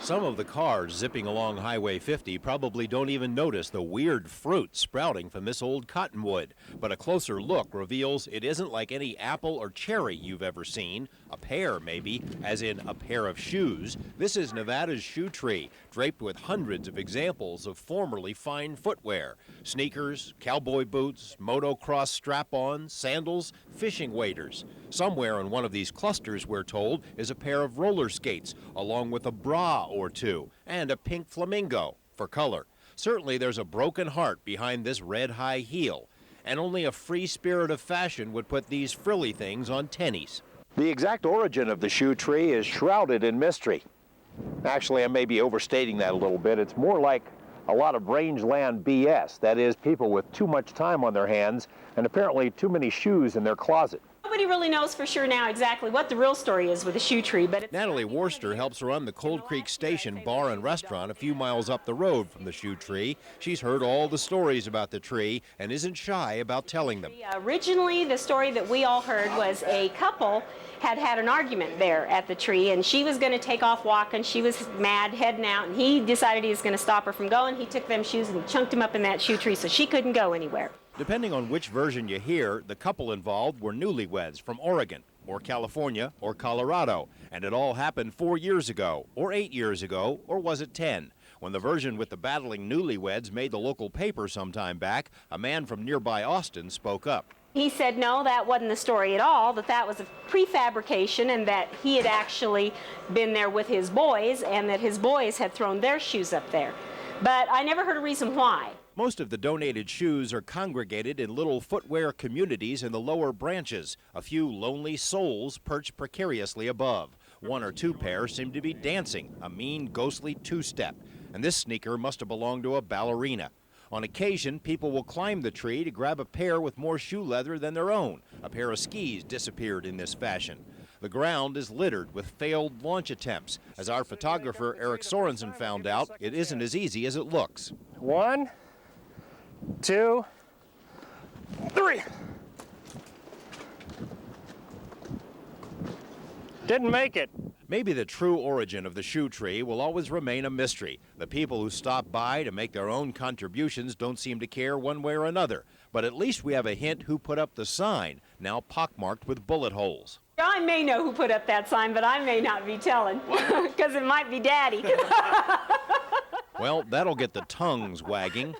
Some of the cars zipping along Highway 50 probably don't even notice the weird fruit sprouting from this old cottonwood. But a closer look reveals it isn't like any apple or cherry you've ever seen. A pear, maybe, as in a pair of shoes. This is Nevada's shoe tree, draped with hundreds of examples of formerly fine footwear. Sneakers, cowboy boots, motocross strap-ons, sandals, fishing waders. Somewhere in one of these clusters, we're told, is a pair of roller skates, along with a bra or two, and a pink flamingo for color. Certainly there's a broken heart behind this red high heel, and only a free spirit of fashion would put these frilly things on tennies. The exact origin of the shoe tree is shrouded in mystery. Actually, I may be overstating that a little bit. It's more like a lot of rangeland BS. That is, people with too much time on their hands and apparently too many shoes in their closet. Nobody really knows for sure now exactly what the real story is with the shoe tree, but Natalie Worcester helps run the Cold Creek Station bar and restaurant a few miles up the road from the shoe tree. She's heard all the stories about the tree and isn't shy about telling them. Originally, the story that we all heard was a couple had an argument there at the tree, and she was going to take off walking. She was mad, heading out, and he decided he was going to stop her from going. He took them shoes and chunked them up in that shoe tree so she couldn't go anywhere. Depending on which version you hear, the couple involved were newlyweds from Oregon, or California, or Colorado, and it all happened 4 years ago, or 8 years ago, or was it 10? When the version with the battling newlyweds made the local paper some time back, a man from nearby Austin spoke up. He said no, that wasn't the story at all, that was a prefabrication and that he had actually been there with his boys and that his boys had thrown their shoes up there. But I never heard a reason why. Most of the donated shoes are congregated in little footwear communities in the lower branches. A few lonely souls perch precariously above. One or two pairs seem to be dancing, a mean, ghostly two-step. And this sneaker must have belonged to a ballerina. On occasion, people will climb the tree to grab a pair with more shoe leather than their own. A pair of skis disappeared in this fashion. The ground is littered with failed launch attempts. As our photographer Eric Sorensen found out, it isn't as easy as it looks. 1, 2, 3. Didn't make it. Maybe the true origin of the shoe tree will always remain a mystery. The people who stop by to make their own contributions don't seem to care one way or another. But at least we have a hint who put up the sign, now pockmarked with bullet holes. I may know who put up that sign, but I may not be telling, because it might be Daddy. Well, that'll get the tongues wagging.